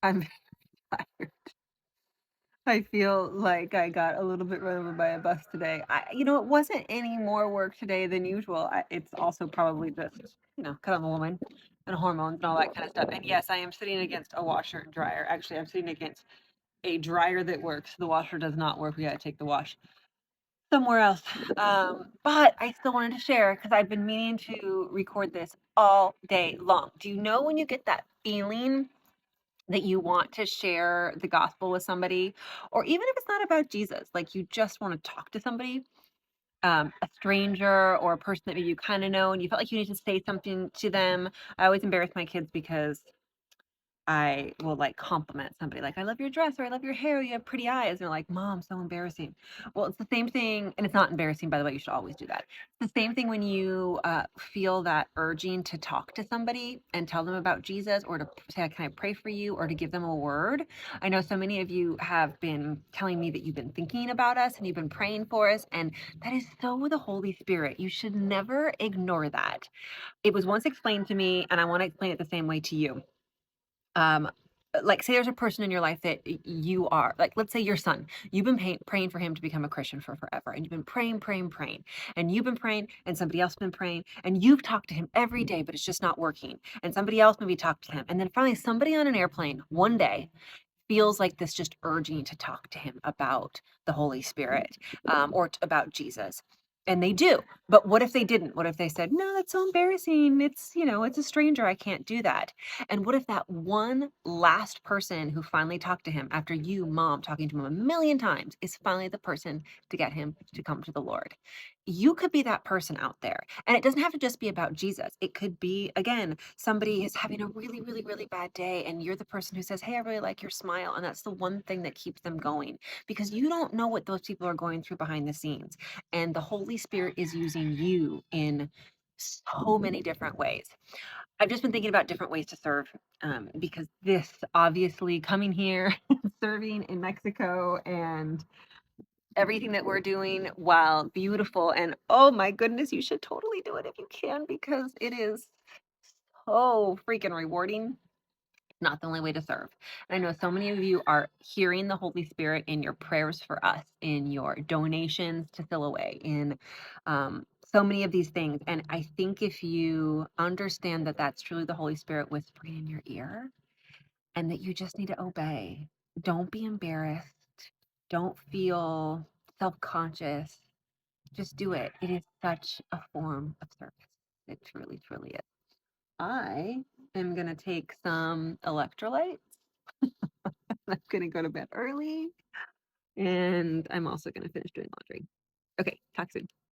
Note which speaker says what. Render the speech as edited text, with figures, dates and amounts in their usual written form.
Speaker 1: I'm tired. I feel like I got a little bit run over by a bus today. It wasn't any more work today than usual. It's also probably just, because I'm a woman and hormones and all that kind of stuff. And yes, I am sitting against a washer and dryer. Actually, I'm sitting against a dryer that works. The washer does not work. We got to take the wash somewhere else. But I still wanted to share because I've been meaning to record this all day long. Do you know when you get that feeling that you want to share the gospel with somebody, or even if it's not about Jesus, like you just want to talk to somebody, a stranger or a person that maybe you kind of know, and you felt like you need to say something to them. I always embarrass my kids because I will like compliment somebody, like, I love your dress, or I love your hair, you have pretty eyes. And they're like, Mom, so embarrassing. Well, it's the same thing. And it's not embarrassing, by the way. You should always do that. It's the same thing when you feel that urging to talk to somebody and tell them about Jesus, or to say, Can I pray for you, or to give them a word. I know so many of you have been telling me that you've been thinking about us and you've been praying for us. And that is so the Holy Spirit. You should never ignore that. It was once explained to me, and I want to explain it the same way to you. um like, say there's a person in your life that you are like, let's say your son, you've been praying for him to become a Christian for forever, and you've been praying, and you've been praying, and somebody else has been praying, and you've talked to him every day, but it's just not working, and somebody else maybe talked to him, and then finally somebody on an airplane one day feels like this just urging to talk to him about the Holy Spirit, or about Jesus. And they do. But what if they didn't? What if they said, No, that's so embarrassing. It's a stranger. I can't do that. And what if that one last person who finally talked to him after you, mom, talking to him a million times, is finally the person to get him to come to the Lord? You could be that person out there. And it doesn't have to just be about Jesus. It could be, again, somebody is having a really, really, really bad day, and you're the person who says, Hey, I really like your smile. And that's the one thing that keeps them going, because you don't know what those people are going through behind the scenes. And the Holy Spirit is using you in so many different ways. I've just been thinking about different ways to serve, because this obviously coming here, serving in Mexico, and everything that we're doing, while beautiful, and oh my goodness, you should totally do it if you can, because it is so freaking rewarding. Not the only way to serve. And I know so many of you are hearing the Holy Spirit in your prayers for us, in your donations to Away, in so many of these things. And I think if you understand that that's truly the Holy Spirit whispering in your ear, and that you just need to obey, don't be embarrassed, don't feel self conscious, just do it. It is such a form of service. It truly, truly is. I am going to take some electrolytes. I'm going to go to bed early. And I'm also going to finish doing laundry. Okay, talk soon.